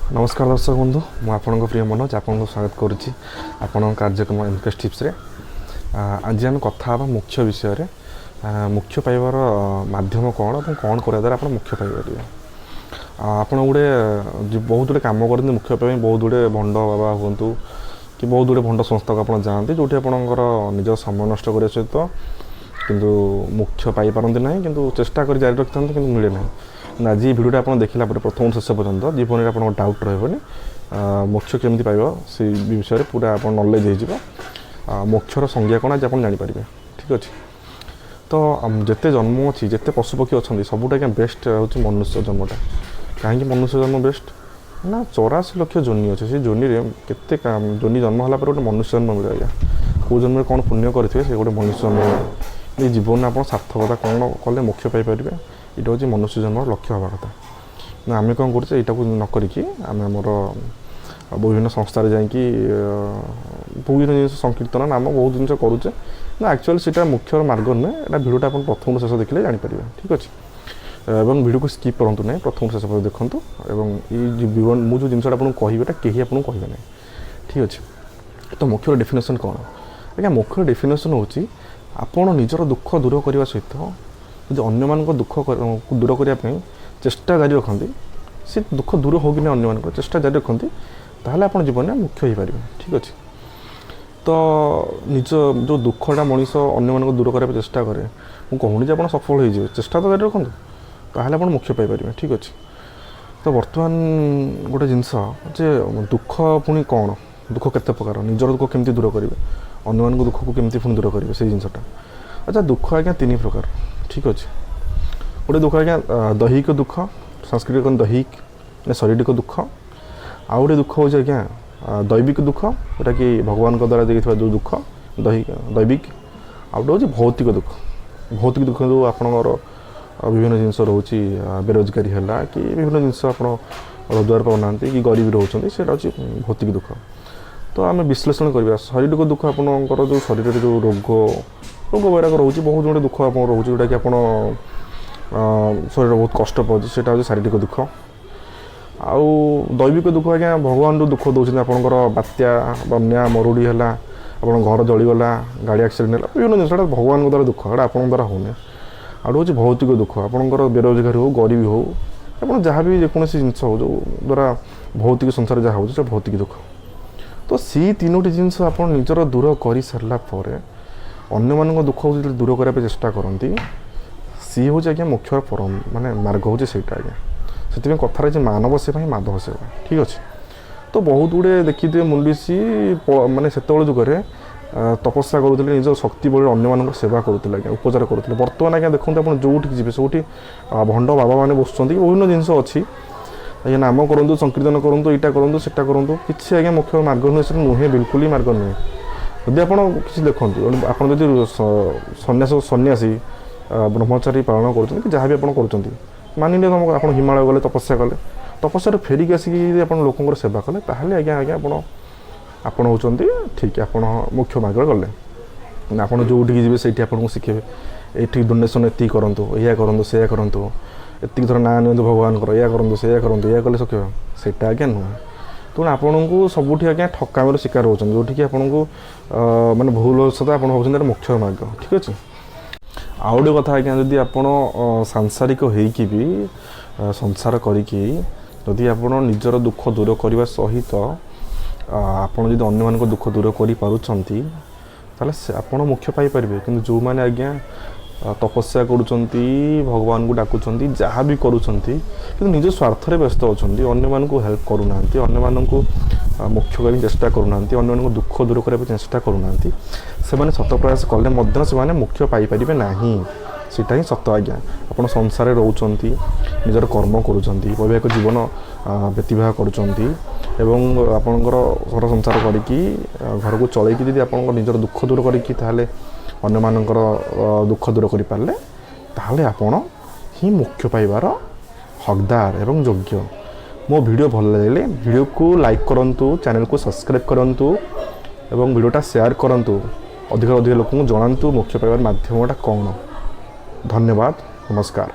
नमस्कार दर्शक बंधु मु आपण प्रिय मनोज आपन स्वागत करुच्ची आपण कार्यक्रम इनक्वेस्ट टिप्स रे। आज आम कथा मुख्य विषय रे मुख्य पाइबार माध्यम कौन और कौन करा द्वारा आप मुख्य पाइपर आपड़ गोटे बहुत गुड़े कम करते मुख्य पाई बहुत गुड़े भंड बाबा हूँ कि बहुत गुड़े भंड संस्था को आप जाती जो आपंकर निज समय नष्ट करने सहित किंतु मुख्य पाई पारती ना कि चेष्टा कर जारी रखी था कि मिले ना। आज ये भिडियोटा आप देखला प्रथम शेष पर्यंत जीवन में आप डाउट रही मोक्ष केमती पाइब से विषय पूरा आप नॉलेज हो मोक्षर संज्ञा कौन आज आप जापर ठीक अच्छे। तो जिते जन्म अच्छी जिते पशुपक्षी अच्छा सबुटा क्या बेस्ट हूँ मनुष्य जन्मटा कहीं मनुष्य जन्म बेस्ट ना 84 लाख जोनि अच्छे से जोनि केते जोनि जन्म होला पर गोटे मनुष्य जन्म मिले आज्ञा कौ जन्म कौन पुण्य करेंगे से गोटे मनुष्य जन्म मिले जीवन में आप सार्थकता कौन कले मोक्ष पाइपर यहाँ हूँ मनुष्य जन्म लक्ष्य हवा कथा ना आम कौन करें यहाँ नक आम आमर विभिन्न संस्थार जा विभिन्न जिन संकीर्तन नाम बहुत जिन करुचे ना एक्चुअली सीटा मुख्य मार्ग नुहे यहाँ भिडियोटा आप प्रथम शेष देखिले जापर ठीक अच्छे। एवं भिडियो को स्किप करूँ ना प्रथम शेष पर देखूँ और मुझे जिनसा आपको कहटा कहीं आपको कहबे ना ठीक अच्छे। तो मोक्षर डेफिनेसन कौन आज्ञा मोक्षर डेफिनेसन हूँ आपड़ निजर दुख दूर करने सहित जो अन्य मान दुख दूर करने चेष्टा जारी रखती सी दुख दूर हो कि अन्य मान चेष्टा जारी रखती ताहले आप जीवन में मुख्य हो पारे ठीक अच्छे। तो निज जो दुखटा मनीष अन्य मान दूर करने चेष्टा कै मुझे कहूनी आप सफल हो चेष्टा तो जारी रखुँ ताहले आप मुख्य पाइपर ठीक अच्छे। तो बर्तमान गोटे जिनस जे दुख पुणी कौन दुख केते प्रकार निजर दुख केमती दूर करेंगे अन्य मान दुख को केमती पुणी दूर करेंगे से जिनटा अच्छा दुख आज्ञा 3 प्रकार ठीक अच्छे। गोटे दुख आज्ञा दैहिक दुख संस्कृत कौन दैहिक शारीरिक दुख आउ गोटे दुख हो आज्ञा दैविक दुख जोटा कि भगवान द्वारा देखा जो दुख दैविक आउ गोटे हूँ भौतिक दुख जो आपणकर विभिन्न जिनस रोचे बेरोजगारी है कि विभिन्न जिनस आप रोजगार पाऊना कि गरीब रोचे से भौतिक दुख। तो आम विश्लेषण करवा शारीरिक दुख आपंकर जो शरीर जो रोग वैराग रोचे बहुत गुड़े दुख आप रोचे जोटा कि आप शरीर बहुत कष्ट पाँच से हूँ शारीरिक दुख। आउ दैविक दुख आज्ञा भगवान जो दुख दौरान आपंकर बात्या बन्या मरुड़ी है आप घर जलीगला गाड़ी एक्सीडेंट है विभिन्न जिन भगवान द्वारा दुख यहाँ आप द्वारा होने आउ हूँ भौतिक दुख आपंकर बेरोजगारी हो गरीबी हो आप जहाँ भी जेकोसी जिन हो जो द्वारा भौतिक संसार जहाँ हो भौतिक दुख। तो सी तीनोटी जिनस आप निजर दूर कर सारापर अन्य मान दुख दूर करने चेष्टा करती सी हूँ आज्ञा मुख्य परम माने मार्ग हूँ सहीटा आज्ञा से कथार मानव सेवा ही माधव सेवा ठीक अच्छे। तो बहुत गुड़े देखी थे मुंडीसी माने से जुगे तपस्या करुले निज शक्ति बल अन्य मान सेवा करुले आज्ञा उपचार करुले बर्तमान आज्ञा देखते आप जो जी से भंड बाबा मैंने बसुँच विभिन्न जिन अच्छी आज्ञा नाम करूँ संकीर्तन करूँ यहाँ करूँ से करूँ कि आज्ञा मुख्य मार्ग नुहे नुहे बिल्कुल ही मार्ग नुहे। जदि आप किसी देखते आप सन्यासी ब्रह्मचारी पालन कर जहाँ भी आप कर मानि आप हिमालय गले तपस्या कले तपस्या फेरिक आसिक आप लोक सेवा कले ताहले आज्ञा आज्ञा आप होती ठीक आप मुख्य मार्ग गले आप जो जी से आपको शिखे ये डोनेसन ये करूँ या करूँ से करूँ एति थर ना नि भगवान या करूँ से करूँ या कले शिखे सेटा आज्ञा नुहे। तेणु आपन को सबुठी आज्ञा ठकामीर शिकार होती जो कि आपको माने भूल सहित आप मुख्य मार्ग ठीक अच्छे। आउ गोटे कथा आज्ञा जदि आप सांसारिक होइकी भी संसार करिकी जदि आप निजर दुख दूर करने सहित आपड़ जब अन्य मान दुख दूर कर पार्टी आप मुख्य पाइपर कि जो मैंने आज्ञा तपस्या करुँच भगवान को डाकुंट जहाँ भी करुँच निज स्वार्थ व्यस्त अच्छा अन्य मान हेल्प करूना अन्य मान मुख्य करने चेष्टा करूना अन्य मान दुख दूर करने चेष्टा करूना से सत प्रयास कले से मुख्य पाइपर ना सीटा ही सत आज्ञा आप संसार रोच निजर कर्म करुँच वैवाहिक जीवन व्यतीवाह करुँच आपणकर घर संसार करके घर को चलैकी जब आप निजर दुख दूर करके अन्य मानकर दुख दूर कर पारे ताहले आपण ही मुख्य पाइबार हकदार एवं योग्य। मो वीडियो भल लगे वीडियो को लाइक करूँ चैनल को सब्सक्राइब करूँ एवं वीडियोटा शेयर करूँ अधिक लोक जनातु मुख्य पाइबार माध्यमटा कौन। धन्यवाद नमस्कार।